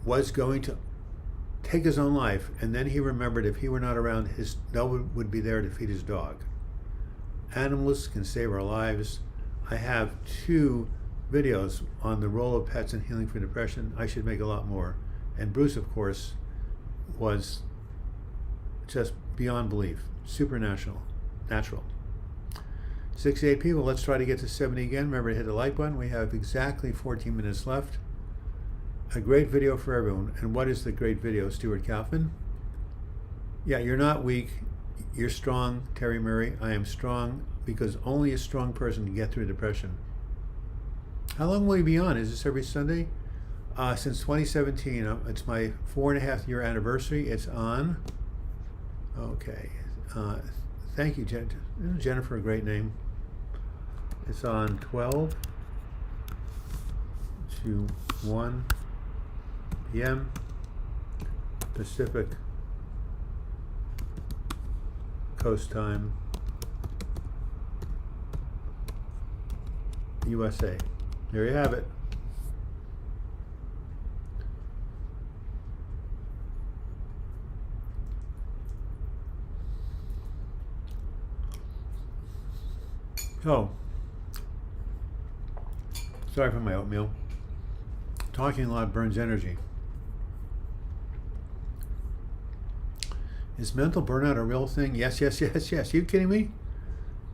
was going to take his own life, and then he remembered if he were not around, his dog would be there to feed his dog. Animals can save our lives. I have 2 videos on the role of pets in healing from depression. I should make a lot more. And Bruce, of course, was just beyond belief, supernatural, natural. 68 people. Let's try to get to 70 again. Remember to hit the like button. We have exactly 14 minutes left. A great video for everyone. And what is the great video, Stuart Kaufman? Yeah, you're not weak. You're strong, Terry Murray. I am strong because only a strong person can get through depression. How long will you be on? Is this every Sunday? Since 2017. It's my 4.5 year anniversary. It's on. Okay. Thank you, Jennifer. A great name. It's on 12 to 1 p.m. Pacific Coast Time, USA. There you have it. So, sorry for my oatmeal. Talking a lot burns energy. Is mental burnout a real thing? Yes, yes, yes, yes. Are you kidding me?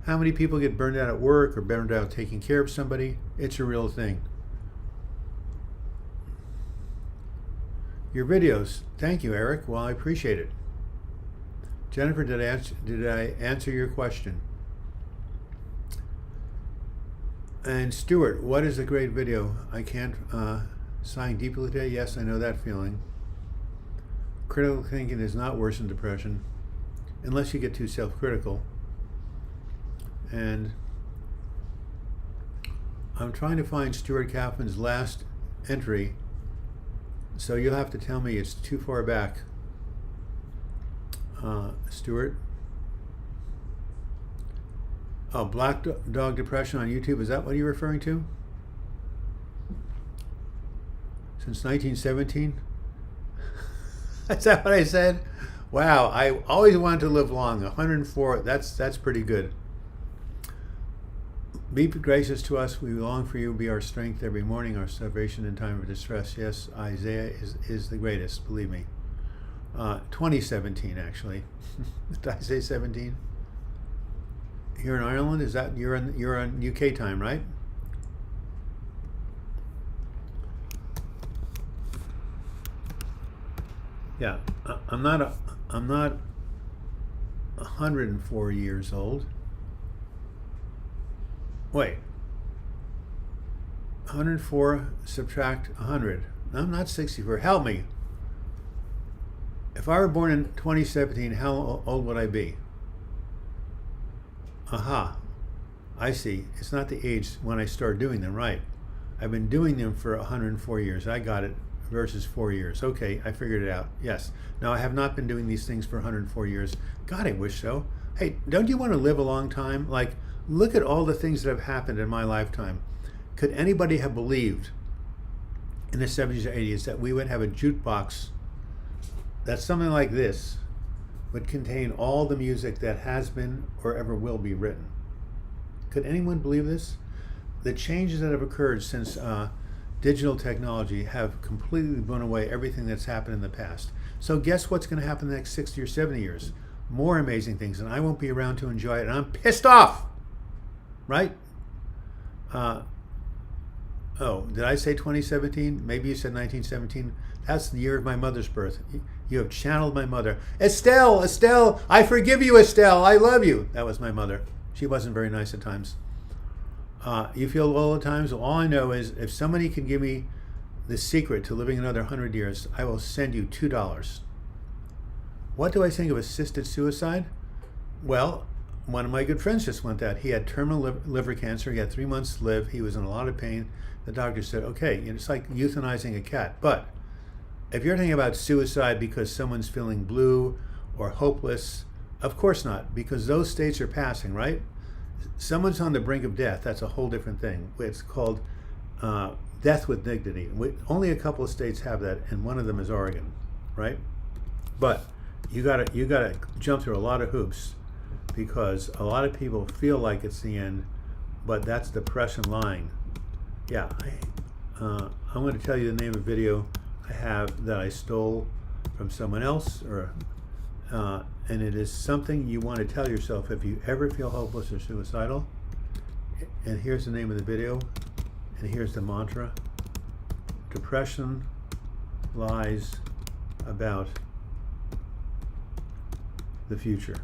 How many people get burned out at work or burned out taking care of somebody? It's a real thing. Your videos. Thank you, Eric. Well, I appreciate it. Jennifer, did I answer your question? And Stuart, what is a great video? I can't sigh deeply today. Yes, I know that feeling. Critical thinking does not worsen depression unless you get too self-critical. And I'm trying to find Stuart Kaufman's last entry, so you'll have to tell me it's too far back. Stuart. Oh, Black Dog Depression on YouTube. Is that what you're referring to? Since 1917? Is that what I said? Wow, I always wanted to live long. 104, that's pretty good. Be gracious to us. We long for you. Be our strength every morning, our salvation in time of distress. Yes, Isaiah is the greatest, believe me. 2017, actually. Did I say 17? You're in Ireland? Is that you're on UK time, right? Yeah, I'm not 104 years old. Wait. 104 subtract 100. I'm not 64. Help me. If I were born in 2017, how old would I be? Aha. I see. It's not the age when I start doing them, right? I've been doing them for 104 years. I got it, versus 4 years. Okay, I figured it out. Yes. Now, I have not been doing these things for 104 years. God, I wish so. Hey, don't you want to live a long time? Like, look at all the things that have happened in my lifetime. Could anybody have believed in the 70s or 80s that we would have a jukebox that something like this would contain all the music that has been or ever will be written? Could anyone believe this? The changes that have occurred since digital technology have completely blown away everything that's happened in the past. So guess what's going to happen in the next 60 or 70 years? More amazing things, and I won't be around to enjoy it, and I'm pissed off, right? Oh, did I say 2017? Maybe you said 1917. That's the year of my mother's birth. You have channeled my mother. Estelle, Estelle, I forgive you, Estelle. I love you. That was my mother. She wasn't very nice at times. You feel low at times? Well, all I know is if somebody can give me the secret to living another 100 years, I will send you $2. What do I think of assisted suicide? Well, one of my good friends just went that. He had terminal liver cancer. He had 3 months to live. He was in a lot of pain. The doctor said, okay, it's like euthanizing a cat. But if you're thinking about suicide because someone's feeling blue or hopeless, of course not, because those states are passing, right? Someone's on the brink of death. That's a whole different thing. It's called death with dignity. Only a couple of states have that, and one of them is Oregon, right? But you gotta jump through a lot of hoops because a lot of people feel like it's the end, but that's depression lying. Yeah, I'm going to tell you the name of a video I have that I stole from someone else, and it is something you want to tell yourself if you ever feel hopeless or suicidal. And here's the name of the video, and here's the mantra. Depression lies about the future.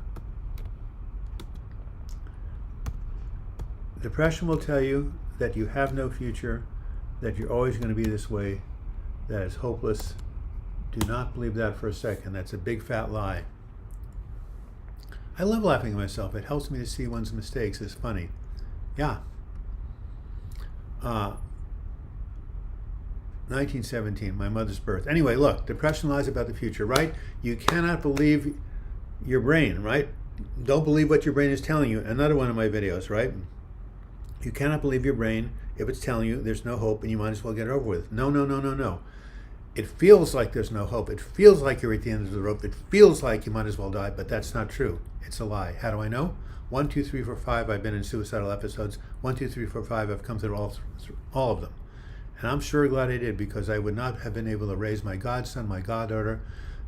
Depression will tell you that you have no future, that you're always going to be this way, that it's hopeless. Do not believe that for a second. That's a big fat lie. I love laughing at myself. It helps me to see one's mistakes. It's funny. Yeah. 1917, my mother's birth. Anyway, look, depression lies about the future, right? You cannot believe your brain, right? Don't believe what your brain is telling you. Another one of my videos, right? You cannot believe your brain if it's telling you there's no hope and you might as well get it over with. No, no, no, no, no. It feels like there's no hope. It feels like you're at the end of the rope. It feels like you might as well die, but that's not true. It's a lie. How do I know? 1, 2, 3, 4, 5. I've been in suicidal episodes. 1, 2, 3, 4, 5. I've come through all of them. And I'm sure glad I did, because I would not have been able to raise my godson, my goddaughter,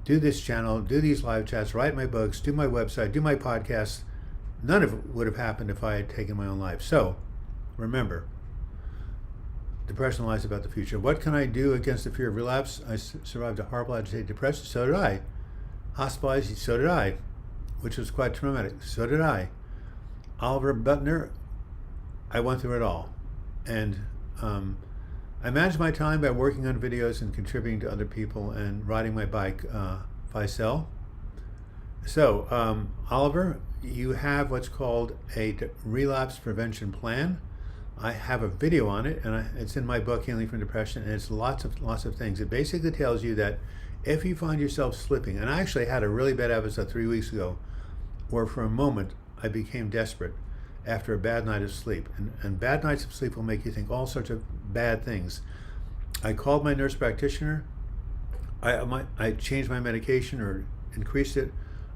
do this channel, do these live chats, write my books, do my website, do my podcasts. None of it would have happened if I had taken my own life. So remember, depression lies about the future. What can I do against the fear of relapse? I survived a horrible agitated depression. So did I. Hospitalized. So did I, which was quite traumatic. So did I. Oliver Butner, I went through it all. And I managed my time by working on videos and contributing to other people and riding my bike, Vicel. So, Oliver, you have what's called a relapse prevention plan. I have a video on it, and it's in my book, Healing from Depression, and it's lots of things. It basically tells you that if you find yourself slipping, and I actually had a really bad episode 3 weeks ago, where for a moment I became desperate after a bad night of sleep. And bad nights of sleep will make you think all sorts of bad things. I called my nurse practitioner. I changed my medication or increased it.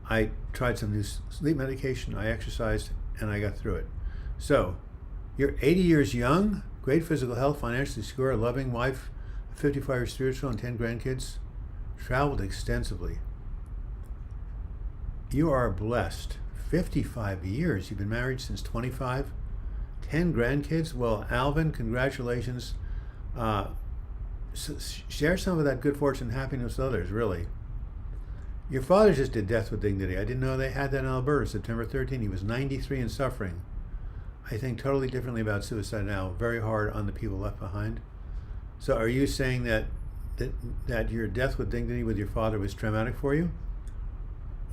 I tried some new sleep medication. I exercised, and I got through it. So, you're 80 years young, great physical health, financially secure, a loving wife, 55 years spiritual, and 10 grandkids, traveled extensively. You are blessed. 55 years. You've been married since 25. 10 grandkids. Well, Alvin, congratulations. Share some of that good fortune and happiness with others, really. Your father just did Death with Dignity. I didn't know they had that in Alberta, September 13. He was 93 and suffering. I think totally differently about suicide now. Very hard on the people left behind. So are you saying that your Death with Dignity with your father was traumatic for you?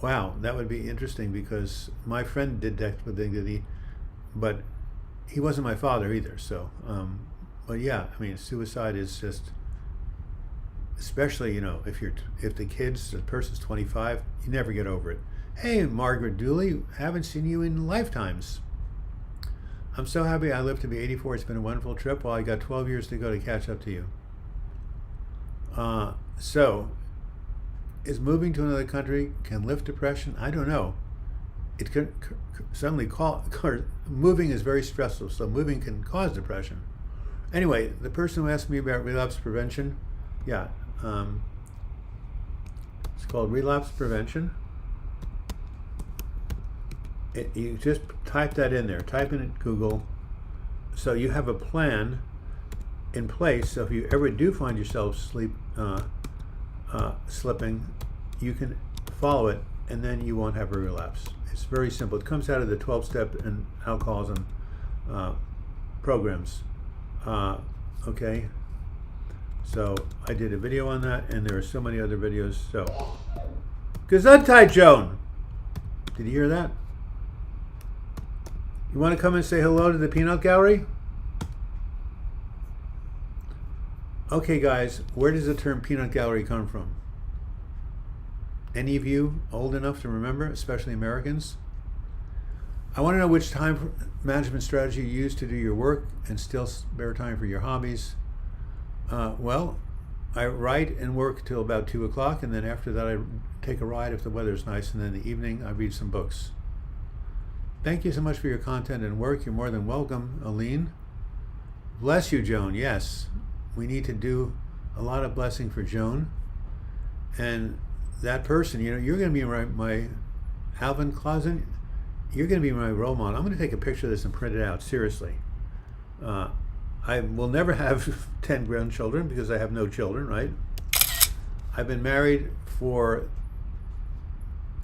Wow, that would be interesting, because my friend did Death with Dignity, but he wasn't my father either. So, but yeah, I mean, suicide is just, especially, you know, if the person's 25, you never get over it. Hey, Margaret Dooley, haven't seen you in lifetimes. I'm so happy I live to be 84. It's been a wonderful trip. Well, I got 12 years to go to catch up to you. So, is moving to another country can lift depression? I don't know. It can suddenly moving is very stressful, so moving can cause depression. Anyway, the person who asked me about relapse prevention, yeah, it's called relapse prevention. You just type that in there. Type in Google. So you have a plan in place. So if you ever do find yourself slipping, you can follow it, and then you won't have a relapse. It's very simple. It comes out of the 12-step and alcoholism programs. Okay. So I did a video on that, and there are so many other videos. So, Gesundheit, Joan. Did you hear that? You want to come and say hello to the peanut gallery? Okay, guys, where does the term peanut gallery come from? Any of you old enough to remember, especially Americans? I want to know which time management strategy you use to do your work and still spare time for your hobbies. Well, I write and work till about 2 o'clock, and then after that I take a ride if the weather's nice, and then in the evening I read some books. Thank you so much for your content and work. You're more than welcome, Aline. Bless you, Joan. Yes, we need to do a lot of blessing for Joan. And that person, you know, you're going to be my Alvin Clausen, you're going to be my role model. I'm going to take a picture of this and print it out, seriously. I will never have 10 grandchildren because I have no children, right? I've been married for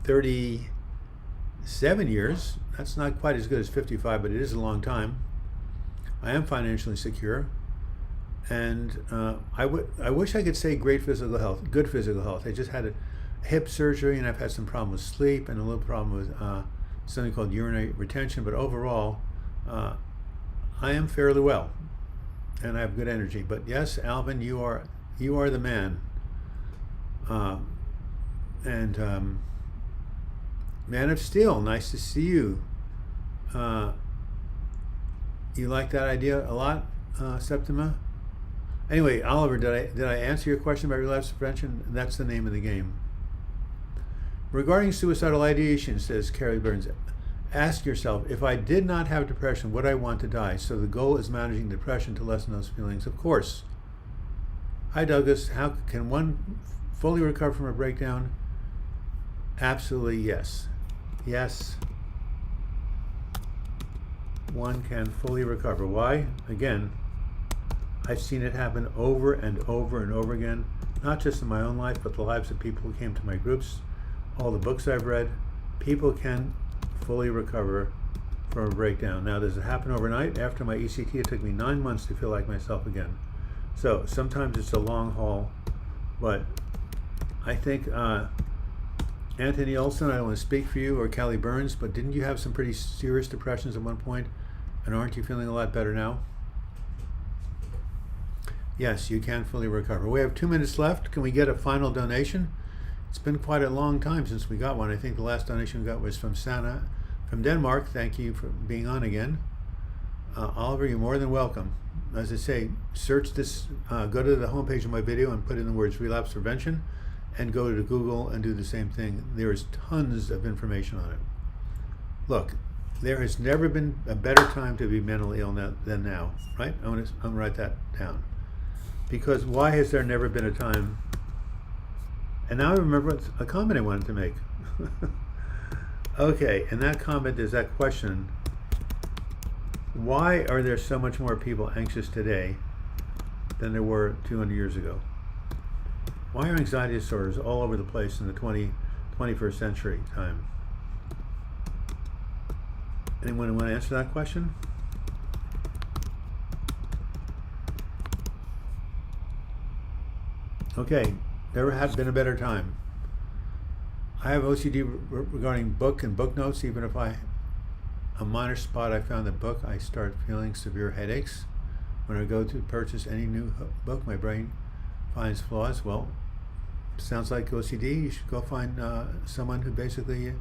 37 years. That's not quite as good as 55, but it is a long time. I am financially secure. And I wish I could say great physical health, good physical health. I just had a hip surgery, and I've had some problem with sleep and a little problem with something called urinary retention. But overall, I am fairly well, and I have good energy. But yes, Alvin, you are the man. Man of Steel, nice to see you. You like that idea a lot, Septima? Anyway, Oliver, did I answer your question about relapse prevention? That's the name of the game. Regarding suicidal ideation, says Carrie Burns, ask yourself, if I did not have depression, would I want to die? So the goal is managing depression to lessen those feelings, of course. Hi, Douglas. How can one fully recover from a breakdown? Absolutely, yes. Yes, one can fully recover. Why? Again, I've seen it happen over and over and over again, not just in my own life, but the lives of people who came to my groups, all the books I've read. People can fully recover from a breakdown. Now, does it happen overnight? After my ECT, it took me 9 months to feel like myself again. So sometimes it's a long haul, but I think Anthony Olson, I don't want to speak for you, or Callie Burns, but didn't you have some pretty serious depressions at one point? And aren't you feeling a lot better now? Yes, you can fully recover. We have 2 minutes left. Can we get a final donation? It's been quite a long time since we got one. I think the last donation we got was from Sanna from Denmark. Thank you for being on again. Oliver, you're more than welcome. As I say, search this, go to the homepage of my video and put in the words relapse prevention, and go to Google and do the same thing. There is tons of information on it. Look, there has never been a better time to be mentally ill than now, right? I'm gonna write that down. Because why has there never been a time? And now I remember a comment I wanted to make. Okay, and that comment is that question: why are there so much more people anxious today than there were 200 years ago? Why are anxiety disorders all over the place in the 21st century time? Anyone want to answer that question? Okay, never had been a better time. I have OCD regarding book and book notes, even if I a minor spot I found in the book, I start feeling severe headaches. When I go to purchase any new book, my brain finds flaws. Well, sounds like OCD. You should go find someone who basically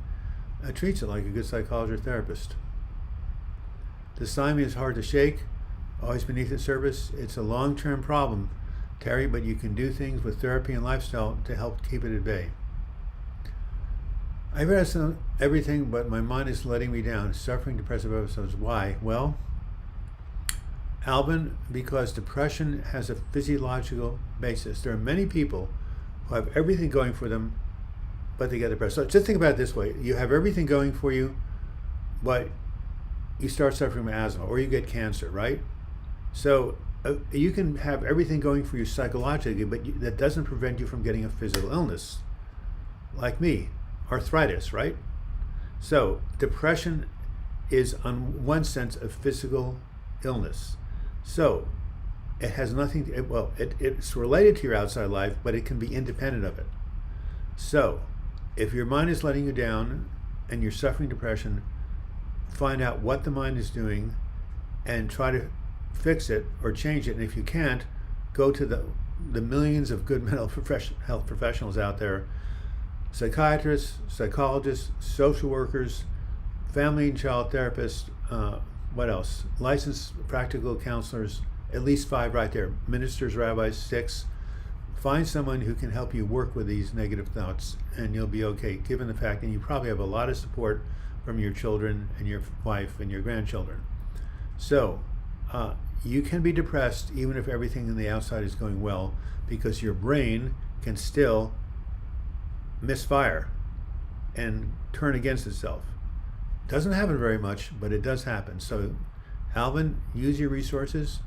treats it like a good psychologist or therapist. Dysthymia is hard to shake, always beneath the surface. It's a long-term problem, Terry, but you can do things with therapy and lifestyle to help keep it at bay. I've read everything, but my mind is letting me down. Suffering depressive episodes. Why? Well, Alvin, because depression has a physiological basis. There are many people who have everything going for them, but they get depressed. So just think about it this way. You have everything going for you, but you start suffering from asthma or you get cancer, right? So you can have everything going for you psychologically, but that doesn't prevent you from getting a physical illness. Like me, arthritis, right? So depression is, on one sense, a physical illness. So it has nothing to, it's related to your outside life, but it can be independent of it. So if your mind is letting you down and you're suffering depression, find out what the mind is doing and try to fix it or change it. And if you can't, go to the millions of good mental health professionals out there, psychiatrists, psychologists, social workers, family and child therapists, what else? Licensed practical counselors, at least 5 right there. Ministers, rabbis, 6. Find someone who can help you work with these negative thoughts and you'll be okay, given the fact that you probably have a lot of support from your children and your wife and your grandchildren. So you can be depressed even if everything in the outside is going well, because your brain can still misfire and turn against itself. Doesn't happen very much, but it does happen. So Alvin, use your resources,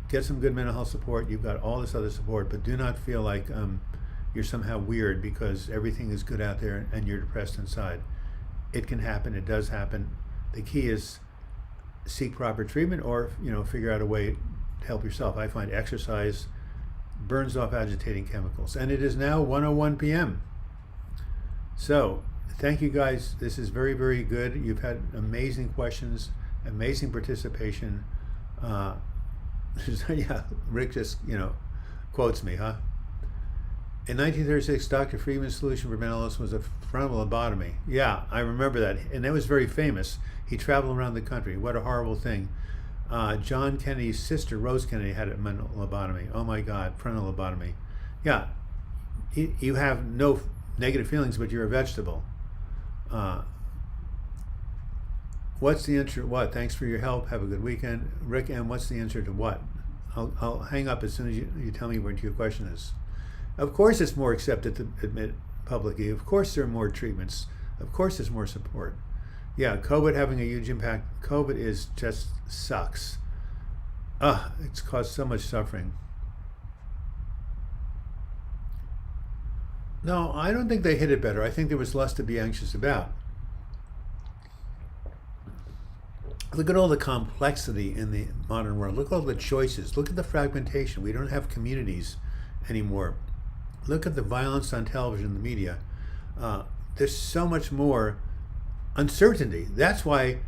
get some good mental health support. You've got all this other support, but do not feel like you're somehow weird because everything is good out there and you're depressed inside. It can happen, it does happen. The key is seek proper treatment or figure out a way to help yourself. I find exercise burns off agitating chemicals. And it is now 1:01 p.m. So thank you guys. This is very, very good. You've had amazing questions, amazing participation. Yeah, Rick just, quotes me, huh? In 1936, Dr. Friedman's solution for mental illness was a frontal lobotomy. Yeah, I remember that. And that was very famous. He traveled around the country. What a horrible thing. John Kennedy's sister, Rose Kennedy, had a mental lobotomy. Oh my God, frontal lobotomy. Yeah, you have no negative feelings, but you're a vegetable. What's the answer to what? Thanks for your help. Have a good weekend. Rick M., what's the answer to what? I'll hang up as soon as you tell me what your question is. Of course it's more accepted to admit publicly. Of course there are more treatments. Of course there's more support. Yeah, COVID having a huge impact. COVID is just sucks. It's caused so much suffering. No, I don't think they hit it better. I think there was less to be anxious about. Look at all the complexity in the modern world. Look at all the choices. Look at the fragmentation. We don't have communities anymore. Look at the violence on television, the media. There's so much more uncertainty. That's why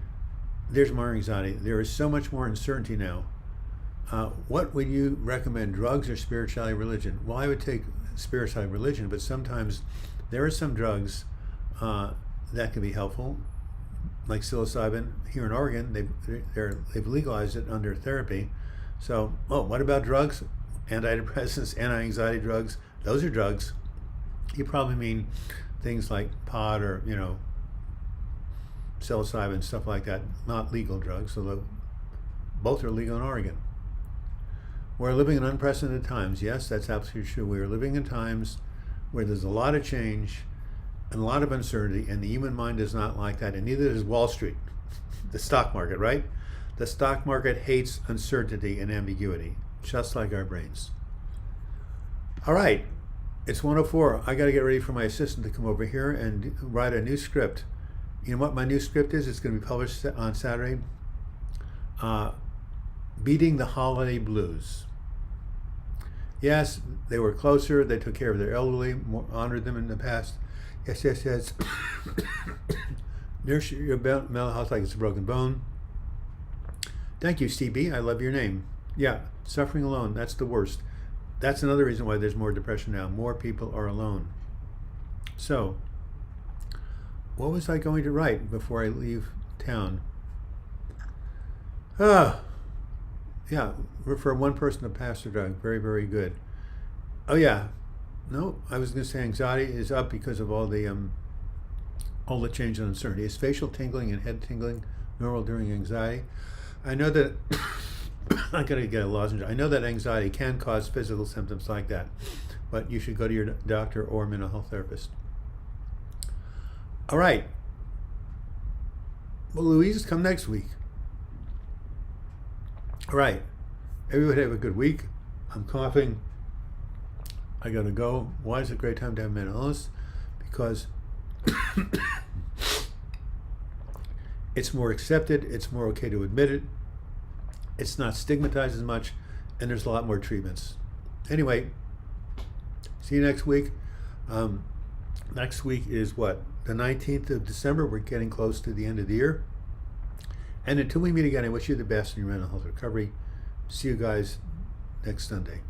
there's more anxiety. There is so much more uncertainty now. What would you recommend, drugs or spirituality, religion? Well, I would take spirituality, religion, but sometimes there are some drugs that can be helpful, like psilocybin. Here in Oregon, they've legalized it under therapy. So, what about drugs? Antidepressants, anti-anxiety drugs, those are drugs. You probably mean things like pot or, psilocybin, stuff like that, not legal drugs, although both are legal in Oregon. We're living in unprecedented times. Yes, that's absolutely true. We are living in times where there's a lot of change and a lot of uncertainty, and the human mind is not like that, and neither does Wall Street, the stock market, right? The stock market hates uncertainty and ambiguity, just like our brains. All right, it's 1:04. I got to get ready for my assistant to come over here and write a new script. You know what my new script is? It's going to be published on Saturday. Beating the Holiday Blues. Yes, they were closer. They took care of their elderly, honored them in the past. Yes. Nurse your mental health like it's a broken bone. Thank you, CB. I love your name. Yeah, suffering alone, that's the worst. That's another reason why there's more depression now. More people are alone. So, what was I going to write before I leave town? Yeah, for one person to pass their drug. Very, very good. Oh yeah, no, I was going to say anxiety is up because of all the change and uncertainty. Is facial tingling and head tingling normal during anxiety? I know that I gotta get a lozenge. I know that anxiety can cause physical symptoms like that, but you should go to your doctor or mental health therapist. All right. Well, Louise, come next week. All right. Everybody have a good week. I'm coughing. I gotta go. Why is it a great time to have mental illness? Because it's more accepted. It's more okay to admit it. It's not stigmatized as much, and there's a lot more treatments. Anyway, see you next week. Next week is what? The 19th of December. We're getting close to the end of the year. And until we meet again, I wish you the best in your mental health recovery. See you guys next Sunday.